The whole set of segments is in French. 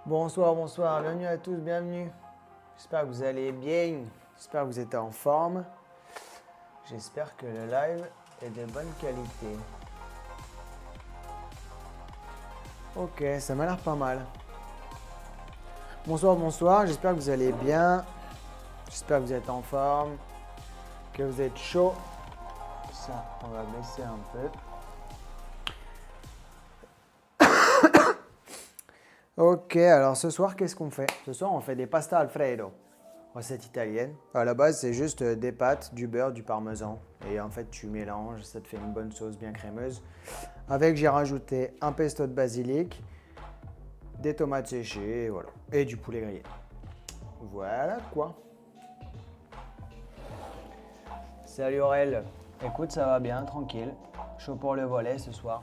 Bonsoir, bonsoir, bienvenue à tous, bienvenue. J'espère que vous allez bien, j'espère que vous êtes en forme. J'espère que le live est de bonne qualité. Ok, ça m'a l'air pas mal. Bonsoir, bonsoir, j'espère que vous allez bien. J'espère que vous êtes en forme, que vous êtes chaud. Ça, on va baisser un peu. Ok, alors ce soir, qu'est-ce qu'on fait? Ce soir, on fait des pasta alfredo, recette italienne. À la base, c'est juste des pâtes, du beurre, du parmesan. Et en fait, tu mélanges, ça te fait une bonne sauce bien crémeuse. Avec, j'ai rajouté un pesto de basilic, des tomates séchées, et voilà. Et du poulet grillé. Voilà quoi. Salut Aurel. Écoute, ça va bien, tranquille. Chaud pour le volet ce soir.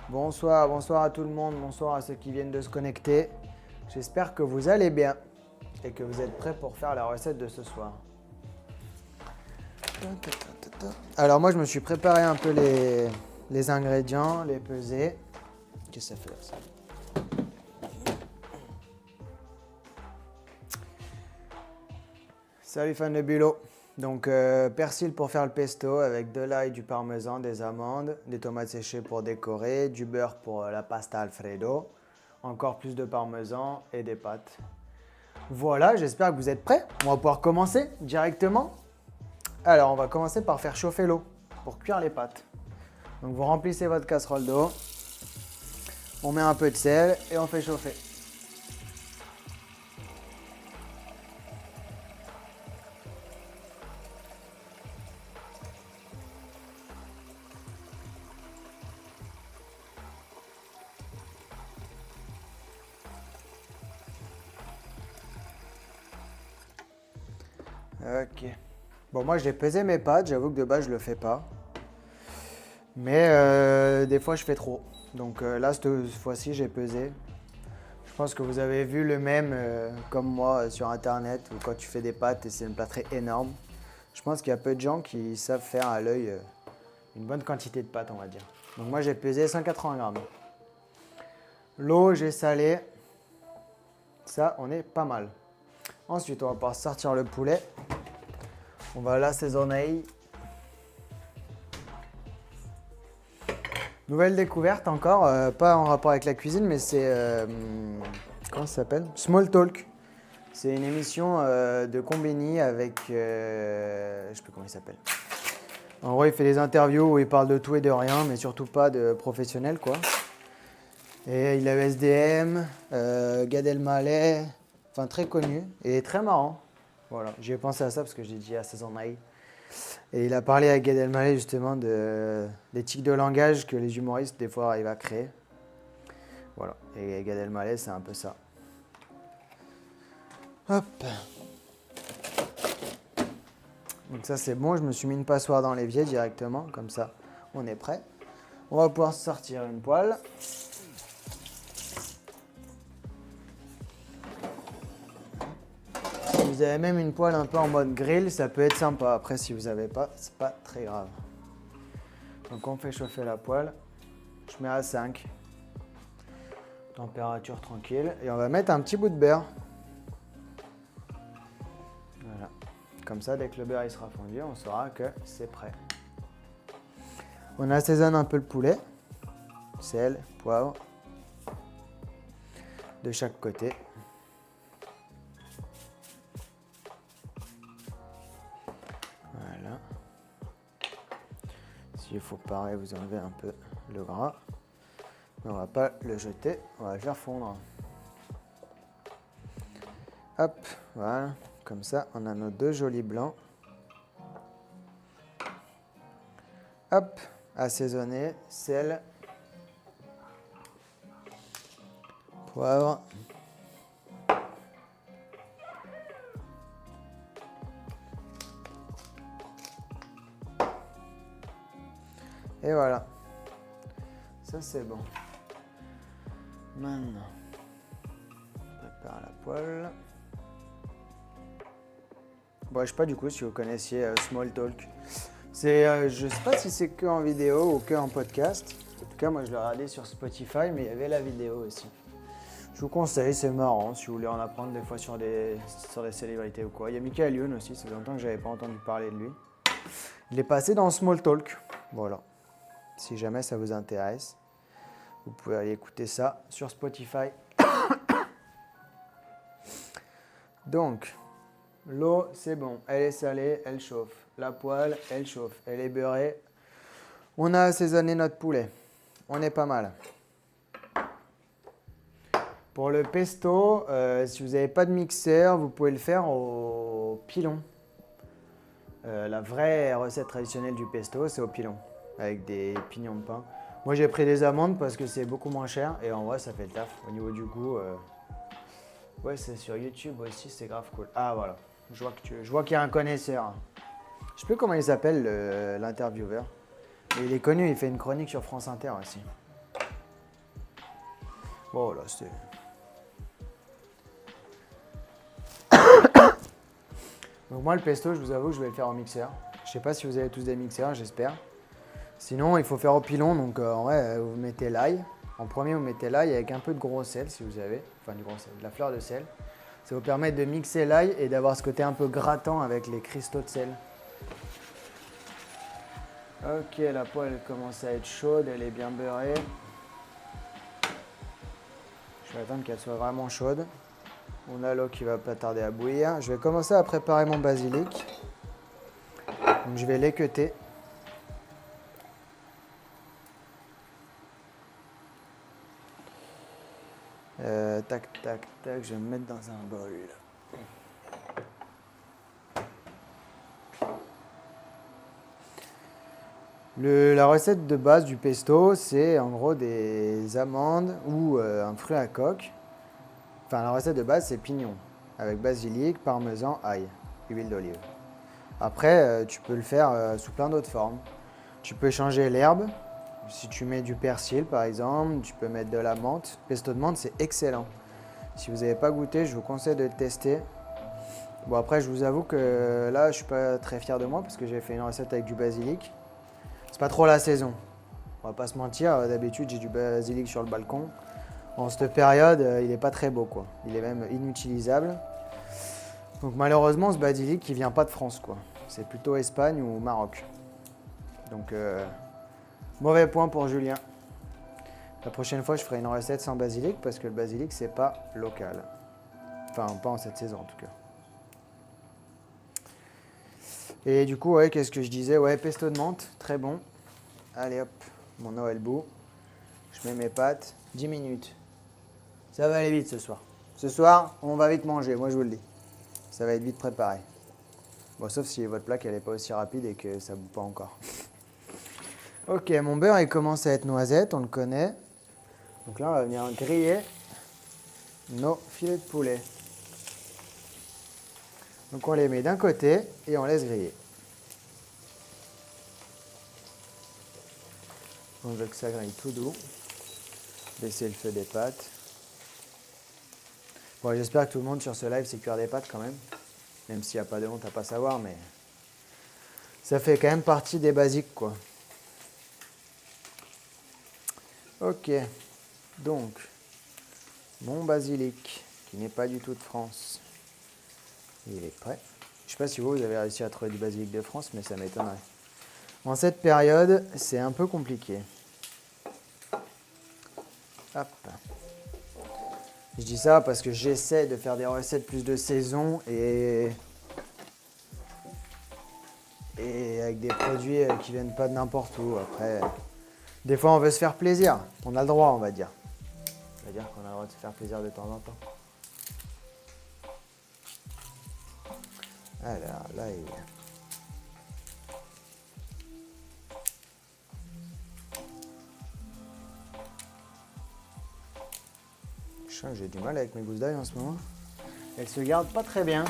Bonsoir, bonsoir à tout le monde, bonsoir à ceux qui viennent de se connecter. J'espère que vous allez bien et que vous êtes prêts pour faire la recette de ce soir. Alors moi je me suis préparé un peu les ingrédients, les peser. Qu'est-ce que ça fait là ça? Salut fan de bulot. Donc persil pour faire le pesto avec de l'ail, du parmesan, des amandes, des tomates séchées pour décorer, du beurre pour la pasta alfredo, encore plus de parmesan et des pâtes. Voilà, j'espère que vous êtes prêts. On va pouvoir commencer directement. Alors on va commencer par faire chauffer l'eau pour cuire les pâtes. Donc vous remplissez votre casserole d'eau, on met un peu de sel et on fait chauffer. Ok. Bon, moi j'ai pesé mes pâtes, j'avoue que de base je le fais pas. Mais des fois je fais trop. Donc là, cette fois-ci, j'ai pesé. Je pense que vous avez vu le même comme moi sur internet où quand tu fais des pâtes et c'est une plâtrée énorme. Je pense qu'il y a peu de gens qui savent faire à l'œil une bonne quantité de pâtes, on va dire. Donc moi j'ai pesé 180 grammes. L'eau, j'ai salé. Ça, on est pas mal. Ensuite, on va pouvoir sortir le poulet. On va l'assaisonner. Nouvelle découverte encore, pas en rapport avec la cuisine, mais c'est... comment ça s'appelle? Small Talk. C'est une émission de Combini avec... je sais plus comment il s'appelle. En gros, il fait des interviews où il parle de tout et de rien, mais surtout pas de professionnels, quoi. Et il a SDM, Gad Elmaleh, enfin très connu et très marrant. Voilà, j'ai pensé à ça parce que j'ai dit à Saison Naï. Et il a parlé à Gad Elmaleh justement des tics de langage que les humoristes des fois arrivent à créer. Voilà, et Gad Elmaleh c'est un peu ça. Hop. Donc ça c'est bon, je me suis mis une passoire dans l'évier directement, comme ça on est prêt. On va pouvoir sortir une poêle. Si vous avez même une poêle un peu en mode grill, ça peut être sympa. Après si vous n'avez pas, c'est pas très grave. Donc on fait chauffer la poêle. Je mets à 5. Température tranquille. Et on va mettre un petit bout de beurre. Voilà. Comme ça, dès que le beurre il sera fondu, on saura que c'est prêt. On assaisonne un peu le poulet. Sel, poivre. De chaque côté. Voilà. S'il faut pareil, vous enlevez un peu le gras. Mais on va pas le jeter, on va le faire fondre. Hop, voilà. Comme ça, on a nos deux jolis blancs. Hop, assaisonner, sel, poivre. Et voilà. Ça c'est bon. Maintenant, on prépare la poêle. Bon, je sais pas du coup si vous connaissiez Small Talk. Je sais pas si c'est que en vidéo ou que en podcast. En tout cas, moi, je l'ai regardé sur Spotify, mais il y avait la vidéo aussi. Je vous conseille, c'est marrant, si vous voulez en apprendre des fois sur des célébrités ou quoi. Il y a Michael Youn aussi, ça fait longtemps que j'avais pas entendu parler de lui. Il est passé dans Small Talk, voilà. Si jamais ça vous intéresse, vous pouvez aller écouter ça sur Spotify. Donc, l'eau, c'est bon, elle est salée, elle chauffe. La poêle, elle chauffe, elle est beurrée. On a assaisonné notre poulet, on est pas mal. Pour le pesto, si vous n'avez pas de mixeur, vous pouvez le faire au pilon. La vraie recette traditionnelle du pesto, c'est au pilon, avec des pignons de pain. Moi, j'ai pris des amandes parce que c'est beaucoup moins cher et en vrai, ça fait le taf. Au niveau du goût, ouais, c'est sur YouTube aussi, c'est grave cool. Ah, voilà, je vois qu'il y a un connaisseur. Je sais plus comment il s'appelle, l'intervieweur. Mais il est connu, il fait une chronique sur France Inter aussi. Bon, là, c'est... Donc moi, le pesto, je vous avoue, je vais le faire au mixeur. Je sais pas si vous avez tous des mixeurs, j'espère. Sinon, il faut faire au pilon. Donc en vrai, vous mettez l'ail. En premier, vous mettez l'ail avec un peu de gros sel, si vous avez. Enfin, du gros sel, de la fleur de sel. Ça vous permet de mixer l'ail et d'avoir ce côté un peu grattant avec les cristaux de sel. Ok, la poêle commence à être chaude, elle est bien beurrée. Je vais attendre qu'elle soit vraiment chaude. On a l'eau qui va pas tarder à bouillir. Je vais commencer à préparer mon basilic. Donc je vais l'équeuter. Tac, tac, tac, je vais me mettre dans un bol. La recette de base du pesto, c'est en gros des amandes ou un fruit à coque. Enfin, la recette de base, c'est pignon, avec basilic, parmesan, ail, huile d'olive. Après, tu peux le faire sous plein d'autres formes. Tu peux changer l'herbe. Si tu mets du persil, par exemple, tu peux mettre de la menthe. Pesto de menthe, c'est excellent. Si vous n'avez pas goûté, je vous conseille de le tester. Bon, après, je vous avoue que là, je ne suis pas très fier de moi parce que j'ai fait une recette avec du basilic. C'est pas trop la saison. On va pas se mentir, d'habitude, j'ai du basilic sur le balcon. En cette période, il n'est pas très beau, quoi. Il est même inutilisable. Donc malheureusement, ce basilic, il vient pas de France, quoi. C'est plutôt Espagne ou Maroc. Donc, mauvais point pour Julien. La prochaine fois, je ferai une recette sans basilic parce que le basilic, c'est pas local. Enfin, pas en cette saison, en tout cas. Et du coup, ouais, qu'est-ce que je disais? Ouais, pesto de menthe, très bon. Allez hop, mon Noël bout. Je mets mes pâtes, 10 minutes. Ça va aller vite ce soir. Ce soir, on va vite manger, moi je vous le dis. Ça va être vite préparé. Bon, sauf si votre plaque elle n'est pas aussi rapide et que ça ne bout pas encore. Ok, mon beurre il commence à être noisette, on le connaît. Donc là, on va venir griller nos filets de poulet. Donc on les met d'un côté et on laisse griller. On veut que ça grille tout doux. Baisser le feu des pâtes. Bon, j'espère que tout le monde sur ce live sait cuire des pâtes quand même. Même s'il n'y a pas de honte à pas savoir, mais ça fait quand même partie des basiques, quoi. Ok, donc, mon basilic, qui n'est pas du tout de France, il est prêt. Je ne sais pas si vous avez réussi à trouver du basilic de France, mais ça m'étonnerait. En cette période, c'est un peu compliqué. Hop. Je dis ça parce que j'essaie de faire des recettes plus de saison et avec des produits qui viennent pas de n'importe où. Après, des fois on veut se faire plaisir. On a le droit, on va dire. On va dire qu'on a le droit de se faire plaisir de temps en temps. Alors là, j'ai du mal avec mes gousses d'ail en ce moment. Elles se gardent pas très bien.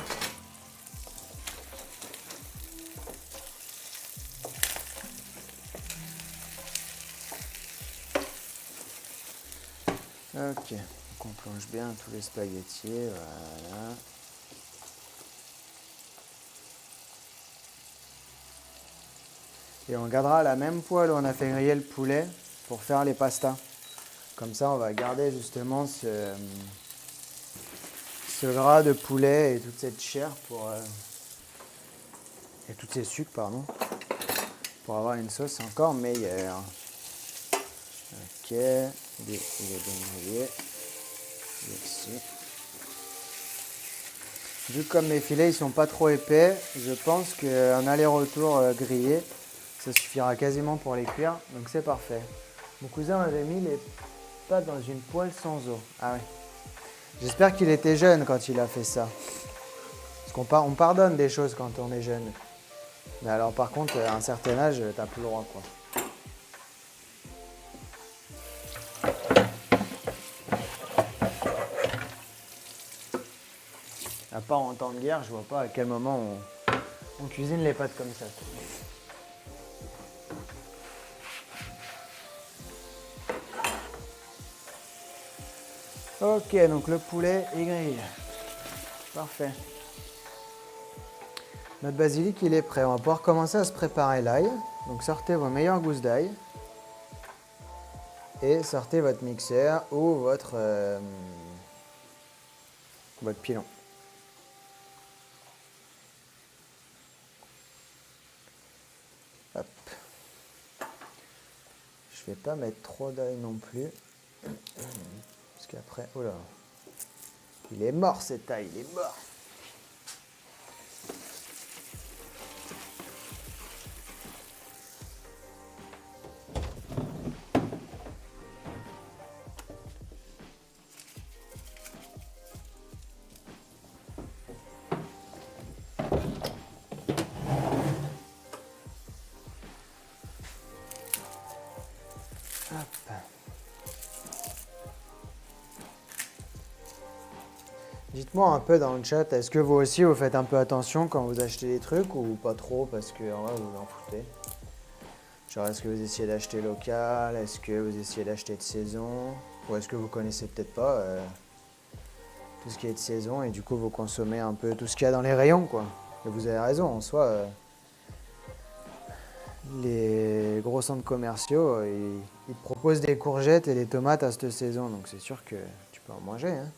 Ok, donc on plonge bien tous les spaghettis, voilà. Et on gardera la même poêle où on a fait griller le poulet pour faire les pastas. Comme ça, on va garder justement ce gras de poulet et toute cette chair et tous ces sucres, pardon, pour avoir une sauce encore meilleure. Ok, il est bien grillé. Ici. Vu comme mes filets ils sont pas trop épais, je pense qu'un aller-retour grillé, ça suffira quasiment pour les cuire, donc c'est parfait. Mon cousin m'avait mis les pâtes dans une poêle sans eau. Ah oui. J'espère qu'il était jeune quand il a fait ça. Parce qu'on pardonne des choses quand on est jeune. Mais alors par contre, à un certain âge, t'as plus le droit, quoi. À part en temps de guerre, je vois pas à quel moment on cuisine les pâtes comme ça. Ok, donc le poulet est grillé. Parfait. Notre basilic, il est prêt. On va pouvoir commencer à se préparer l'ail. Donc sortez vos meilleures gousses d'ail. Et sortez votre mixeur ou votre pilon. Hop. Je vais pas mettre trop d'ail non plus. Parce qu'après, oh là, il est mort cet ail, il est mort. Dites-moi un peu dans le chat, est-ce que vous aussi vous faites un peu attention quand vous achetez des trucs ou pas trop parce que en vrai vous vous en foutez? Genre est-ce que vous essayez d'acheter local, est-ce que vous essayez d'acheter de saison ou est-ce que vous connaissez peut-être pas tout ce qui est de saison et du coup vous consommez un peu tout ce qu'il y a dans les rayons quoi. Et vous avez raison, en soi les gros centres commerciaux ils te proposent des courgettes et des tomates à cette saison donc c'est sûr que tu peux en manger hein.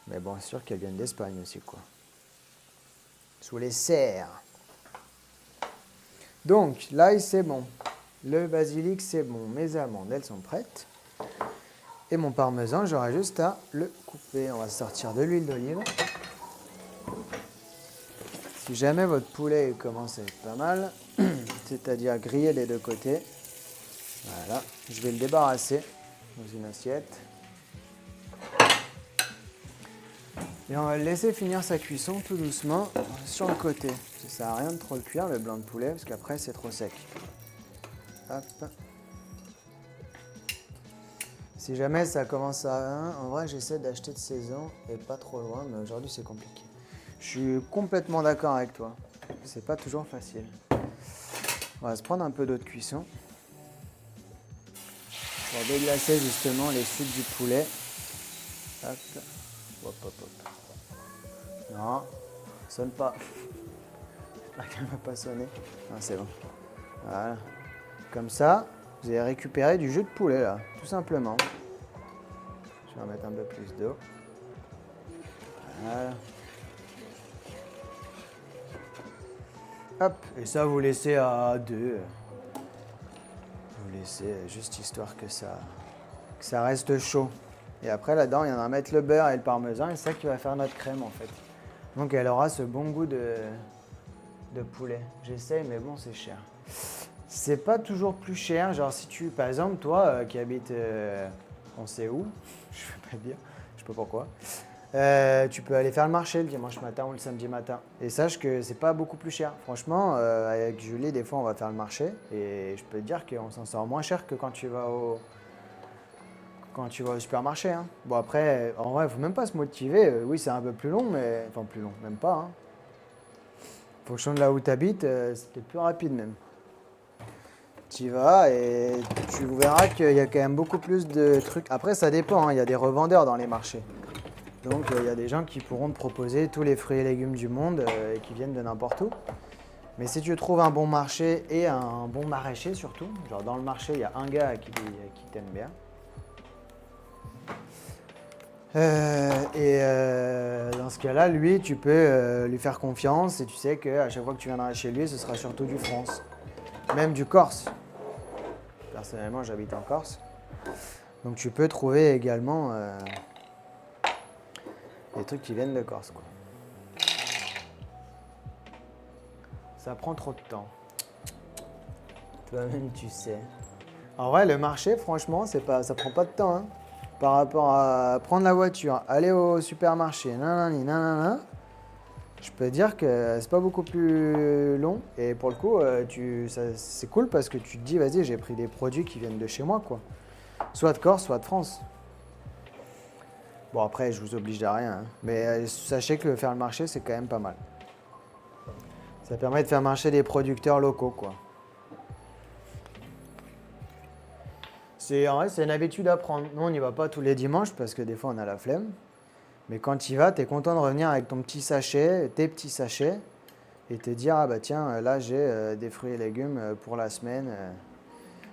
Mais bon, c'est sûr qu'elles viennent d'Espagne aussi, quoi. Sous les serres. Donc, l'ail, c'est bon. Le basilic, c'est bon. Mes amandes, elles sont prêtes. Et mon parmesan, j'aurai juste à le couper. On va sortir de l'huile d'olive. Si jamais votre poulet commence à être pas mal, c'est-à-dire griller les deux côtés, voilà, je vais le débarrasser dans une assiette. Et on va le laisser finir sa cuisson tout doucement sur le côté. Ça sert à rien de trop le cuire le blanc de poulet parce qu'après c'est trop sec. Hop. Si jamais ça commence à... En vrai j'essaie d'acheter de saison et pas trop loin mais aujourd'hui c'est compliqué. Je suis complètement d'accord avec toi. C'est pas toujours facile. On va se prendre un peu d'eau de cuisson. Pour déglacer justement les sucs du poulet. Hop. Hop, hop, hop. Non, sonne pas. J'espère qu'elle ne va pas sonner. Ah, c'est bon. Voilà. Comme ça, vous allez récupérer du jus de poulet là, tout simplement. Je vais en mettre un peu plus d'eau. Voilà. Hop, et ça vous laissez à 2. Vous laissez juste histoire que ça reste chaud. Et après là-dedans, il y en a à mettre le beurre et le parmesan et c'est ça qui va faire notre crème en fait. Donc elle aura ce bon goût de poulet. J'essaye mais bon c'est cher. C'est pas toujours plus cher, genre si tu, par exemple toi qui habites on sait où, je vais pas te dire, je sais pas pourquoi, tu peux aller faire le marché le dimanche matin ou le samedi matin. Et sache que c'est pas beaucoup plus cher. Franchement, avec Julie des fois on va faire le marché et je peux te dire qu'on s'en sort moins cher que quand tu vas au supermarché. Hein. Bon après, en vrai, il ne faut même pas se motiver. Oui, c'est un peu plus long, mais... Enfin, plus long, même pas. Hein. En fonction de là où tu habites, c'est peut-être plus rapide même. Tu y vas et tu verras qu'il y a quand même beaucoup plus de trucs. Après, ça dépend. Hein. Il y a des revendeurs dans les marchés. Donc, il y a des gens qui pourront te proposer tous les fruits et légumes du monde et qui viennent de n'importe où. Mais si tu trouves un bon marché et un bon maraîcher surtout, genre dans le marché, il y a un gars qui t'aime bien. Dans ce cas-là, lui, tu peux lui faire confiance et tu sais qu'à chaque fois que tu viendras chez lui, ce sera surtout du France. Même du Corse. Personnellement, j'habite en Corse. Donc tu peux trouver également des trucs qui viennent de Corse, quoi. Ça prend trop de temps. Toi-même, tu sais. En vrai, le marché, franchement, ça prend pas de temps, hein. Par rapport à prendre la voiture, aller au supermarché, nanani, nanana, je peux dire que c'est pas beaucoup plus long. Et pour le coup, c'est cool parce que tu te dis, vas-y, j'ai pris des produits qui viennent de chez moi, quoi. Soit de Corse, soit de France. Bon, après, je vous oblige à rien, hein. Mais sachez que faire le marché, c'est quand même pas mal. Ça permet de faire marcher des producteurs locaux, quoi. En vrai, c'est une habitude à prendre. Nous, on n'y va pas tous les dimanches parce que des fois, on a la flemme. Mais quand tu y vas, tu es content de revenir avec ton petit sachet, tes petits sachets, et te dire, ah bah tiens, là, j'ai des fruits et légumes pour la semaine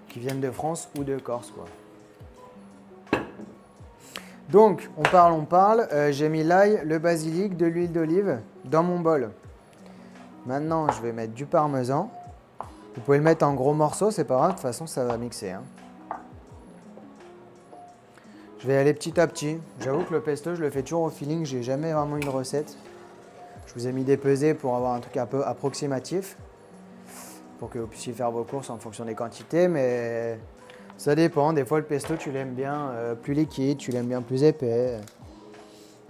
qui viennent de France ou de Corse, quoi. Donc, on parle. J'ai mis l'ail, le basilic, de l'huile d'olive dans mon bol. Maintenant, je vais mettre du parmesan. Vous pouvez le mettre en gros morceaux, c'est pas grave, de toute façon, ça va mixer, hein. Je vais aller petit à petit. J'avoue que le pesto, je le fais toujours au feeling. J'ai jamais vraiment une recette. Je vous ai mis des pesées pour avoir un truc un peu approximatif. Pour que vous puissiez faire vos courses en fonction des quantités. Mais ça dépend. Des fois, le pesto, tu l'aimes bien plus liquide. Tu l'aimes bien plus épais.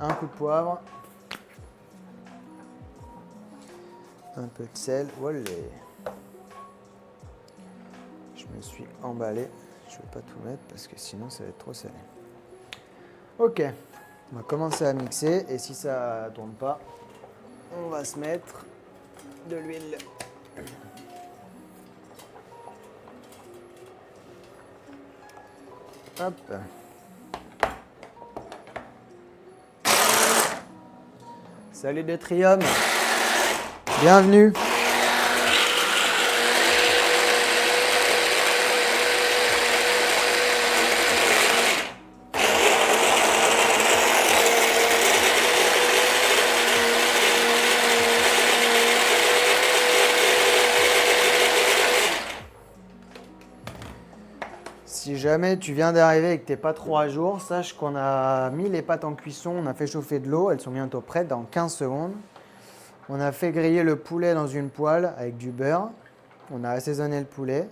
Un coup de poivre. Un peu de sel. Voilà. Je me suis emballé. Je ne vais pas tout mettre parce que sinon, ça va être trop salé. Ok, on va commencer à mixer et si ça ne tourne pas, on va se mettre de l'huile. Hop. Salut de Trium, bienvenue. Si jamais tu viens d'arriver et que tu n'es pas trop à jour, sache qu'on a mis les pâtes en cuisson, on a fait chauffer de l'eau, elles sont bientôt prêtes dans 15 secondes. On a fait griller le poulet dans une poêle avec du beurre. On a assaisonné le poulet.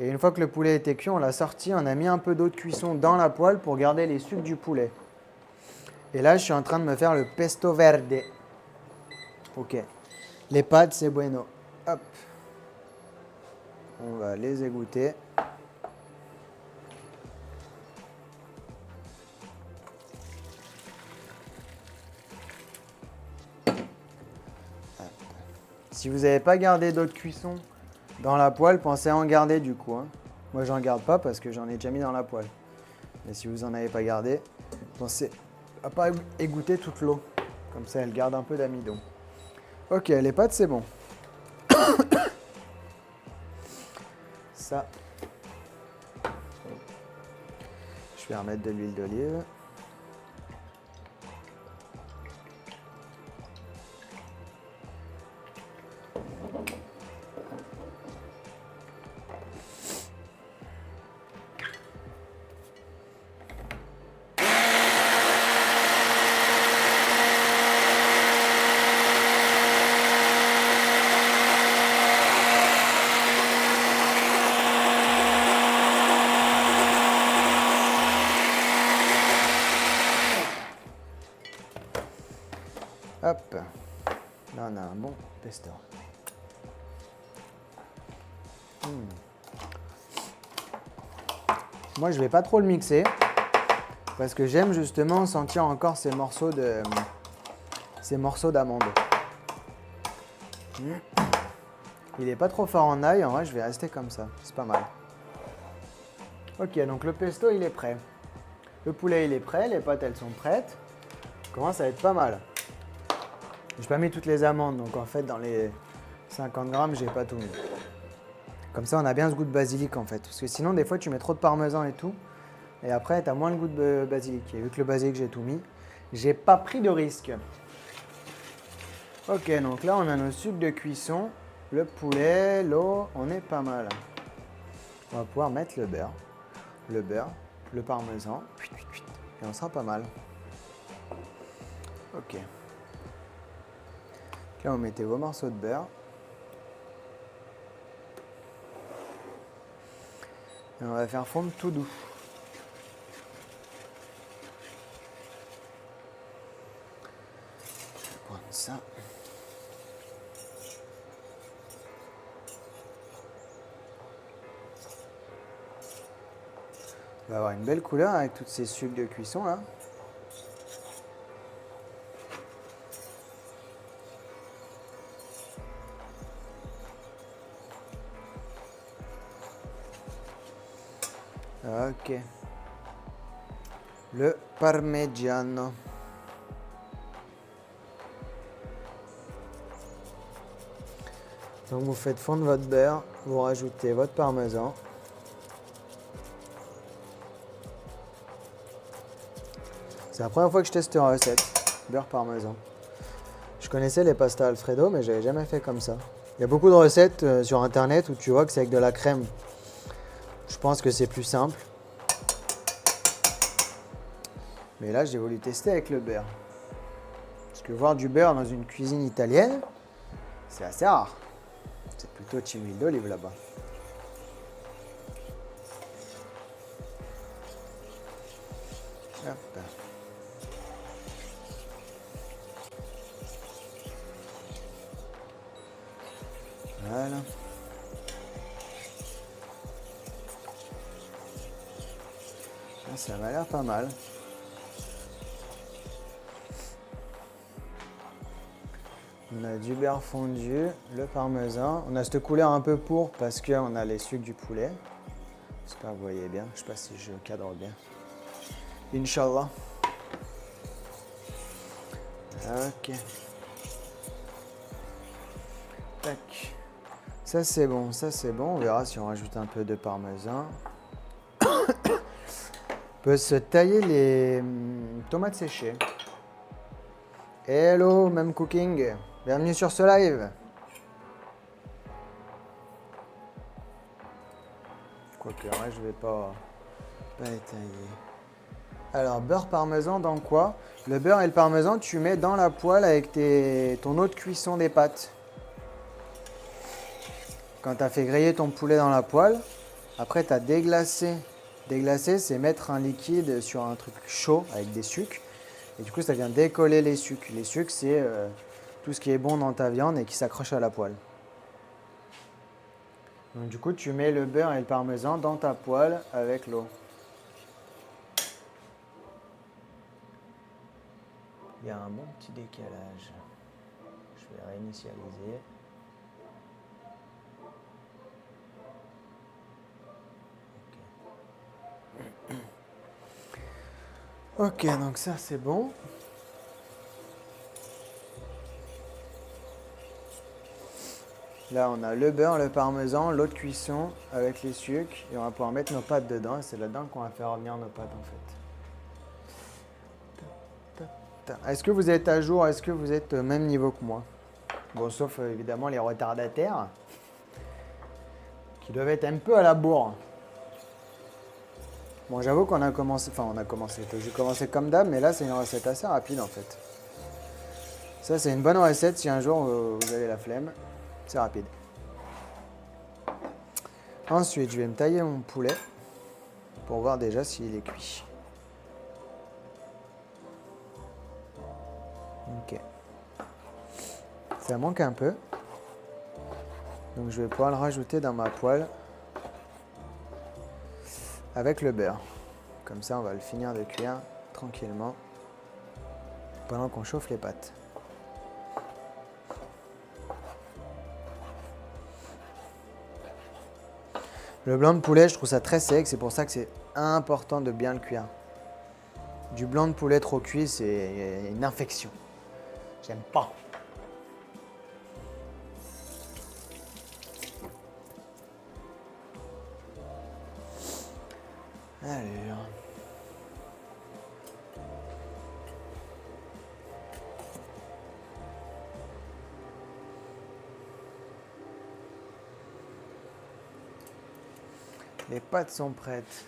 Et une fois que le poulet était cuit, on l'a sorti, on a mis un peu d'eau de cuisson dans la poêle pour garder les sucs du poulet. Et là, je suis en train de me faire le pesto verde. Ok. Les pâtes, c'est bueno. Hop. On va les égoutter. Si vous n'avez pas gardé d'eau de cuisson dans la poêle, pensez à en garder du coup, hein. Moi, j'en garde pas parce que j'en ai déjà mis dans la poêle. Mais si vous n'en avez pas gardé, pensez à ne pas égoutter toute l'eau. Comme ça, elle garde un peu d'amidon. Ok, les pâtes, c'est bon. Ça. Je vais remettre de l'huile d'olive. Hop. Là, on a un bon pesto. Moi, je ne vais pas trop le mixer parce que j'aime justement sentir encore ces morceaux d'amandes. Il n'est pas trop fort en ail, en vrai, je vais rester comme ça. C'est pas mal. Ok, donc le pesto, il est prêt. Le poulet, il est prêt. Les pâtes, elles sont prêtes. Ça commence à être pas mal. Je n'ai pas mis toutes les amandes, donc en fait, dans 50 grammes, j'ai pas tout mis. Comme ça, on a bien ce goût de basilic en fait. Parce que sinon, des fois, tu mets trop de parmesan et tout. Et après, tu as moins le goût de basilic. Et vu que le basilic, j'ai tout mis, j'ai pas pris de risque. Ok, donc là, on a nos sucres de cuisson, le poulet, l'eau, on est pas mal. On va pouvoir mettre le beurre, le parmesan, et on sera pas mal. Ok. Là, vous mettez vos morceaux de beurre. Et on va faire fondre tout doux. Je vais prendre ça. On va avoir une belle couleur avec toutes ces sucres de cuisson là. Ok. Le parmigiano. Donc vous faites fondre votre beurre, vous rajoutez votre parmesan. C'est la première fois que je teste une recette, beurre parmesan. Je connaissais les pastas Alfredo, mais j'avais jamais fait comme ça. Il y a beaucoup de recettes sur internet où tu vois que c'est avec de la crème. Je pense que c'est plus simple. Mais là, j'ai voulu tester avec le beurre. Parce que voir du beurre dans une cuisine italienne, c'est assez rare. C'est plutôt team huile d'olive là-bas. Hop. Voilà. Ça m'a l'air pas mal. On a du beurre fondu, le parmesan. On a cette couleur un peu pourpre parce qu'on a les sucres du poulet. J'espère que vous voyez bien. Je ne sais pas si je cadre bien. Inch'Allah. Ok. Tac. Ça c'est bon, ça c'est bon. On verra si on rajoute un peu de parmesan. On peut se tailler les tomates séchées. Hello, même cooking. Bienvenue sur ce live. Quoique, ouais, je vais pas étayer. Alors, beurre parmesan dans quoi? Le beurre et le parmesan, tu mets dans la poêle avec ton eau de cuisson des pâtes. Quand tu as fait griller ton poulet dans la poêle, après tu as déglacé. Déglacer, c'est mettre un liquide sur un truc chaud avec des sucres. Et du coup, ça vient décoller les sucres. Les sucres, c'est tout ce qui est bon dans ta viande et qui s'accroche à la poêle. Donc du coup, tu mets le beurre et le parmesan dans ta poêle avec l'eau. Il y a un bon petit décalage. Je vais réinitialiser. Ok, donc ça c'est bon. Là, on a le beurre, le parmesan, l'eau de cuisson avec les sucres. Et on va pouvoir mettre nos pâtes dedans. Et c'est là-dedans qu'on va faire revenir nos pâtes en fait. Est-ce que vous êtes à jour? Est-ce que vous êtes au même niveau que moi? Bon, sauf évidemment les retardataires qui doivent être un peu à la bourre. Bon, j'avoue qu'on a commencé, j'ai commencé comme d'hab, mais là c'est une recette assez rapide en fait. Ça c'est une bonne recette si un jour vous avez la flemme, c'est rapide. Ensuite, je vais me tailler mon poulet pour voir déjà s'il est cuit. Ok. Ça manque un peu, donc je vais pouvoir le rajouter dans ma poêle avec le beurre. Comme ça, on va le finir de cuire tranquillement pendant qu'on chauffe les pâtes. Le blanc de poulet, je trouve ça très sec, c'est pour ça que c'est important de bien le cuire. Du blanc de poulet trop cuit, c'est une infection. J'aime pas. Alors. Les pâtes sont prêtes.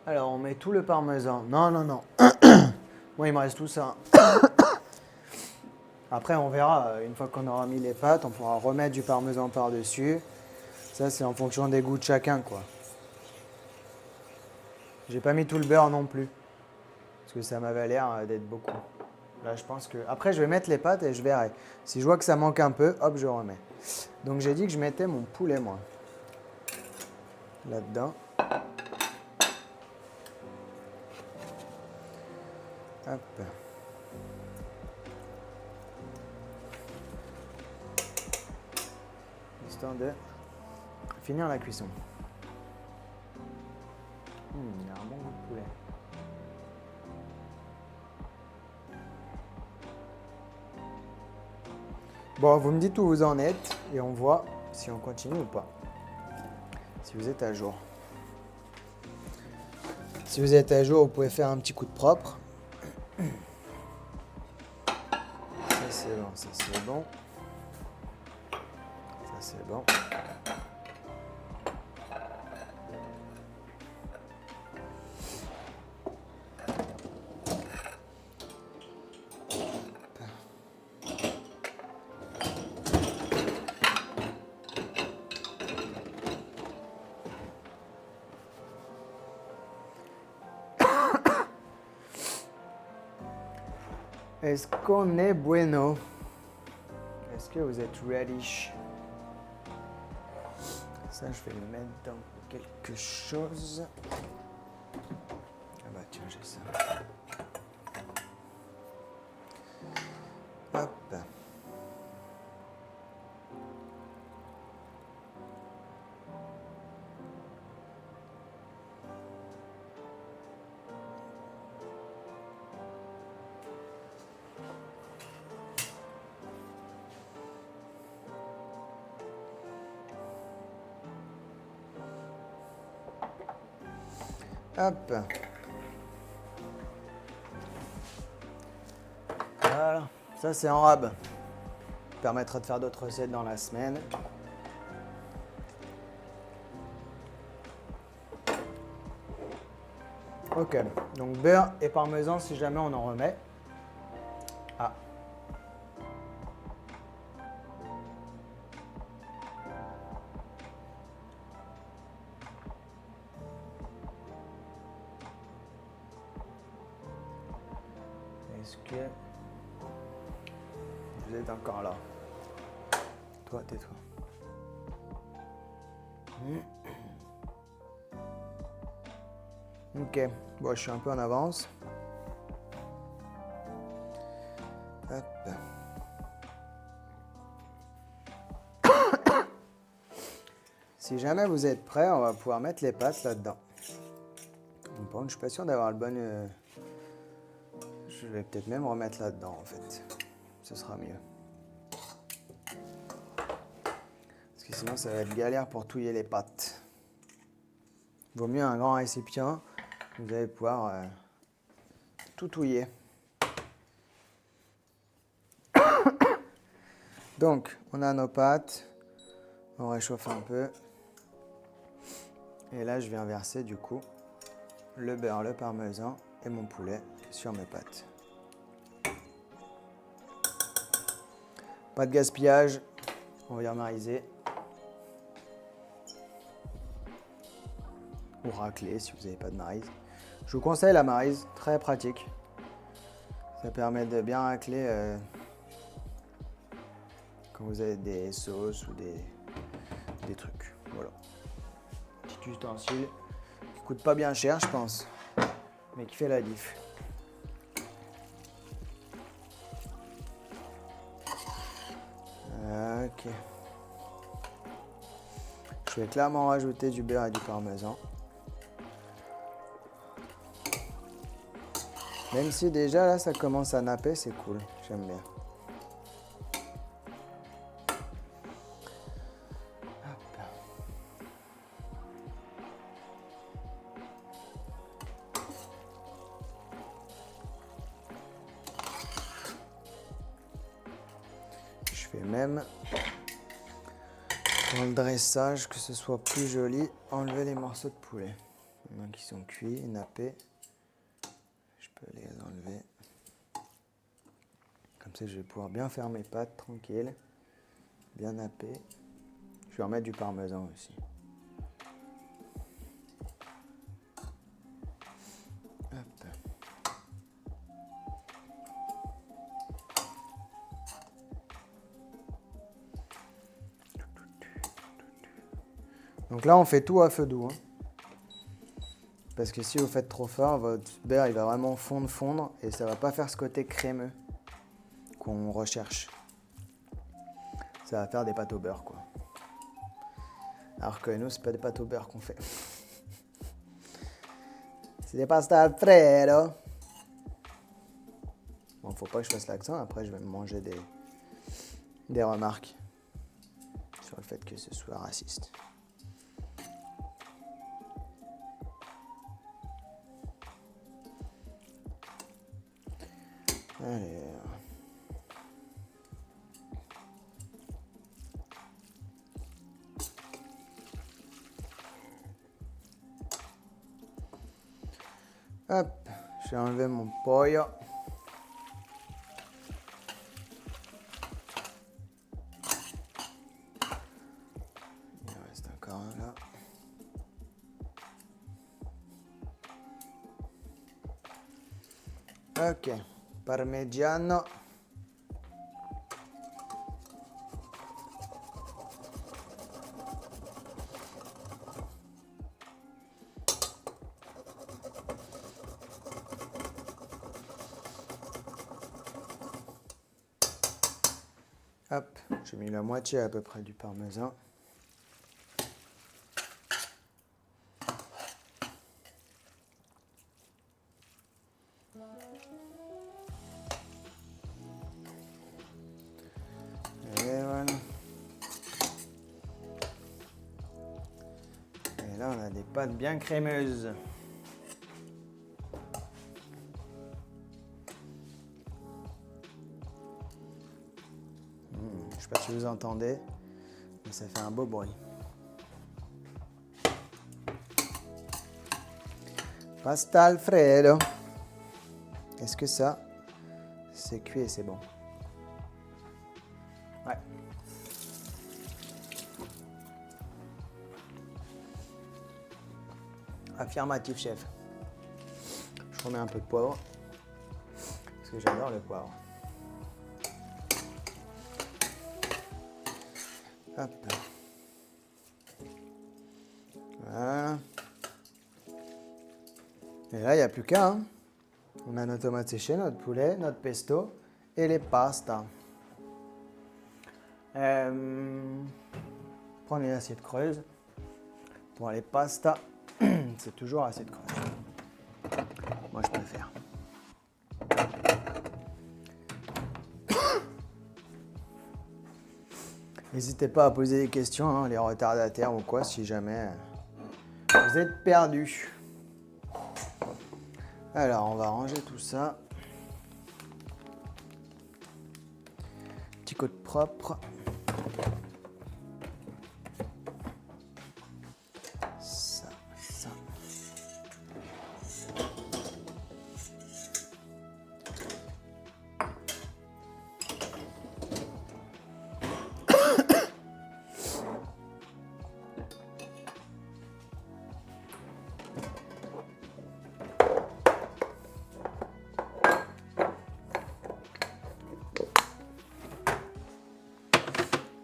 Alors, on met tout le parmesan. Non, non, non. Moi, il me reste tout ça. Après, on verra. Une fois qu'on aura mis les pâtes, on pourra remettre du parmesan par-dessus. Ça, c'est en fonction des goûts de chacun, quoi. J'ai pas mis tout le beurre non plus. Parce que ça m'avait l'air d'être beaucoup. Là, je pense que... Après, je vais mettre les pâtes et je verrai. Si je vois que ça manque un peu, hop, je remets. Donc, j'ai dit que je mettais mon poulet, moi. Là-dedans. Hop. Histoire de finir la cuisson. Il a un bon goût de poulet. Bon, vous me dites où vous en êtes et on voit si on continue ou pas. Si vous êtes à jour. Si vous êtes à jour, vous pouvez faire un petit coup de propre. Ça c'est bon, ça c'est bon. Ça c'est bon. Est-ce qu'on est bueno? Est-ce que vous êtes ready? Ça, je vais le mettre dans quelque chose. Ah bah tiens, j'ai ça. Hop. Hop. Voilà. Ça, c'est en rab. Permettra de faire d'autres recettes dans la semaine. Ok. Donc, beurre et parmesan si jamais on en remet. Ah. Est-ce que vous êtes encore là? Toi, tais-toi. Ok, bon, je suis un peu en avance. Hop. Si jamais vous êtes prêts, on va pouvoir mettre les pâtes là-dedans. Bon, je ne suis pas sûr d'avoir le bon... Je vais peut-être même remettre là-dedans en fait. Ce sera mieux. Parce que sinon ça va être galère pour touiller les pâtes. Vaut mieux un grand récipient. Vous allez pouvoir tout touiller. Donc, on a nos pâtes. On réchauffe un peu. Et là, je viens verser du coup le beurre, le parmesan et mon poulet sur mes pâtes. Pas de gaspillage. On va mariniser. Ou racler si vous n'avez pas de maryse. Je vous conseille la maryse, très pratique. Ça permet de bien racler quand vous avez des sauces ou des trucs. Voilà. Petit ustensile qui coûte pas bien cher, je pense, mais qui fait la diff. Ok. Je vais clairement rajouter du beurre et du parmesan. Même si déjà là ça commence à napper, c'est cool, j'aime bien. Hop. Je fais même dans le dressage, que ce soit plus joli, enlever les morceaux de poulet. Il y en a qui sont cuits, nappés. Je peux les enlever. Comme ça, je vais pouvoir bien faire mes pâtes tranquille, bien nappé. Je vais remettre du parmesan aussi. Hop. Donc là, on fait tout à feu doux. Parce que si vous faites trop fort, votre beurre il va vraiment fondre et ça va pas faire ce côté crémeux qu'on recherche. Ça va faire des pâtes au beurre quoi. Alors que nous, c'est pas des pâtes au beurre qu'on fait. C'est des pasta Alfredo. Bon, faut pas que je fasse l'accent, après je vais me manger des remarques sur le fait que ce soit raciste. Allez. Hop, j'ai enlevé mon pollo. Il en reste encore un là. Ok, parmigiano. Hop, j'ai mis la moitié à peu près du parmesan. Et voilà. Et là, on a des pâtes bien crémeuses. Je sais pas si vous entendez, mais ça fait un beau bruit. Pasta Alfredo. Est-ce que ça, c'est cuit et c'est bon? Ouais. Affirmatif, chef. Je remets un peu de poivre, parce que j'adore le poivre. Hop. Voilà. Et là, il n'y a plus qu'à. Hein. On a nos tomates séchées, notre poulet, notre pesto et les pastas. Prendre une assiette creuse. Pour les pastas, c'est toujours assiette creuse. Moi, je préfère. N'hésitez pas à poser des questions, hein, les retardataires ou quoi, si jamais vous êtes perdus. Alors, on va ranger tout ça. Petit côte propre. Ça, ça.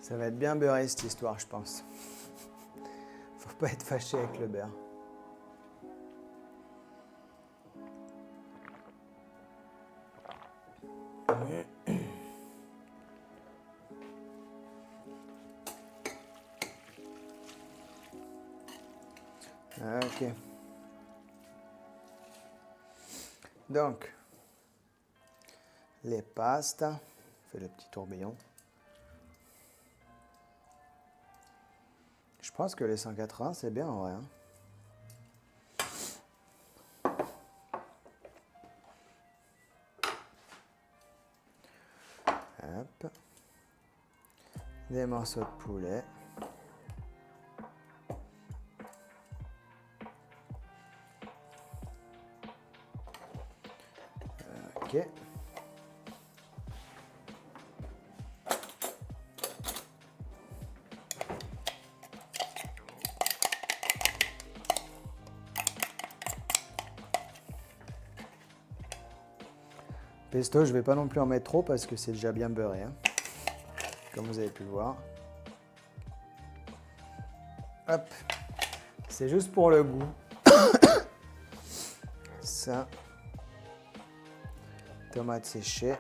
Ça va être bien beurré cette histoire, je pense. Faut pas être fâché avec le beurre. Ok. Donc, les pastas. On fait le petit tourbillon. Je pense que les 180, c'est bien en vrai. Hein. Hop. des morceaux de poulet. Ok. Pesto, je vais pas non plus en mettre trop parce que c'est déjà bien beurré, hein, comme vous avez pu le voir. Hop, c'est juste pour le goût. Ça, tomates séchées.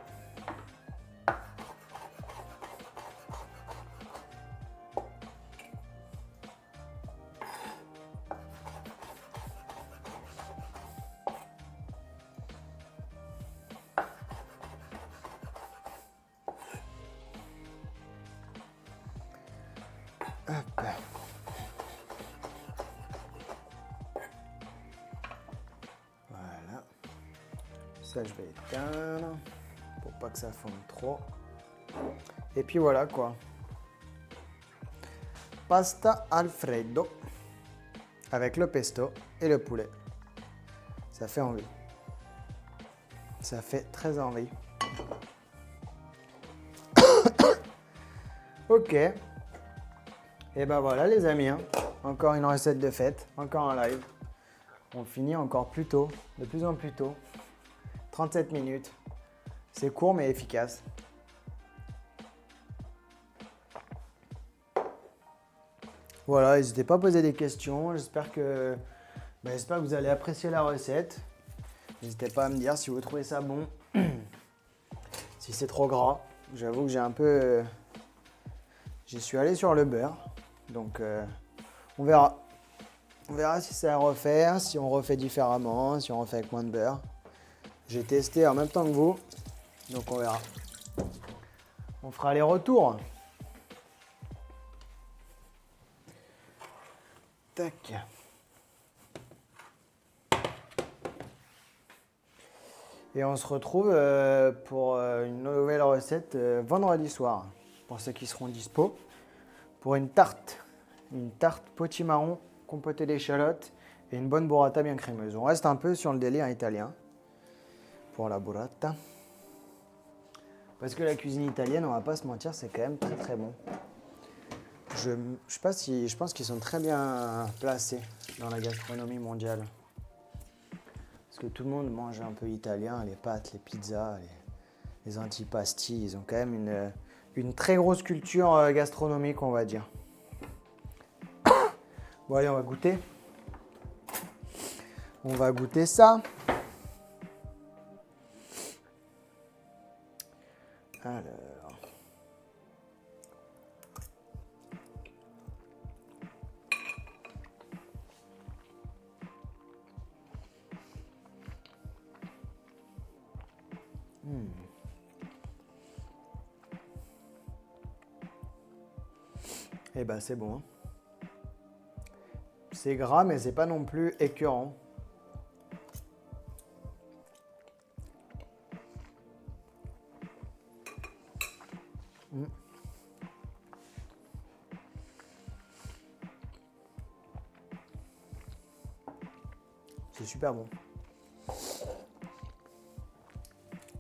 Hop. Voilà. Ça, je vais éteindre pour pas que ça fonde trop. Et puis voilà quoi. Pasta Alfredo avec le pesto et le poulet. Ça fait envie. Ça fait très envie. Ok. Et ben voilà les amis, hein. Encore une recette de fête, encore un live. On finit encore plus tôt, de plus en plus tôt. 37 minutes. C'est court mais efficace. Voilà, n'hésitez pas à poser des questions. J'espère que vous allez apprécier la recette. N'hésitez pas à me dire si vous trouvez ça bon. Si c'est trop gras. J'avoue que j'ai un peu... J'y suis allé sur le beurre. Donc on verra. On verra si c'est à refaire, si on refait différemment, si on refait avec moins de beurre. J'ai testé en même temps que vous. Donc on verra. On fera les retours. Tac. Et on se retrouve pour une nouvelle recette vendredi soir. Pour ceux qui seront dispo. Pour une tarte. Une tarte potimarron compotée d'échalotes et une bonne burrata bien crémeuse. On reste un peu sur le délire italien. Pour la burrata. Parce que la cuisine italienne, on va pas se mentir, c'est quand même très très bon. Je pense qu'ils sont très bien placés dans la gastronomie mondiale. Parce que tout le monde mange un peu italien, les pâtes, les pizzas, les antipasti. Ils ont quand même une très grosse culture gastronomique, on va dire. Bon allez, on va goûter. On va goûter ça. Alors... Eh ben c'est bon. C'est gras mais c'est pas non plus écœurant. C'est super bon.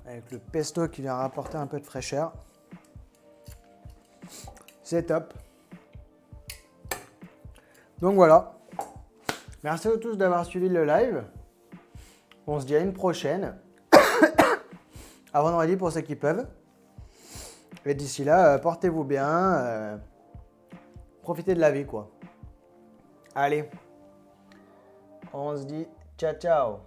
Avec le pesto qui vient rapporter un peu de fraîcheur. C'est top. Donc voilà. Merci à tous d'avoir suivi le live. On se dit à une prochaine. À vendredi pour ceux qui peuvent. Et d'ici là, portez-vous bien. Profitez de la vie, quoi. Allez. On se dit ciao, ciao.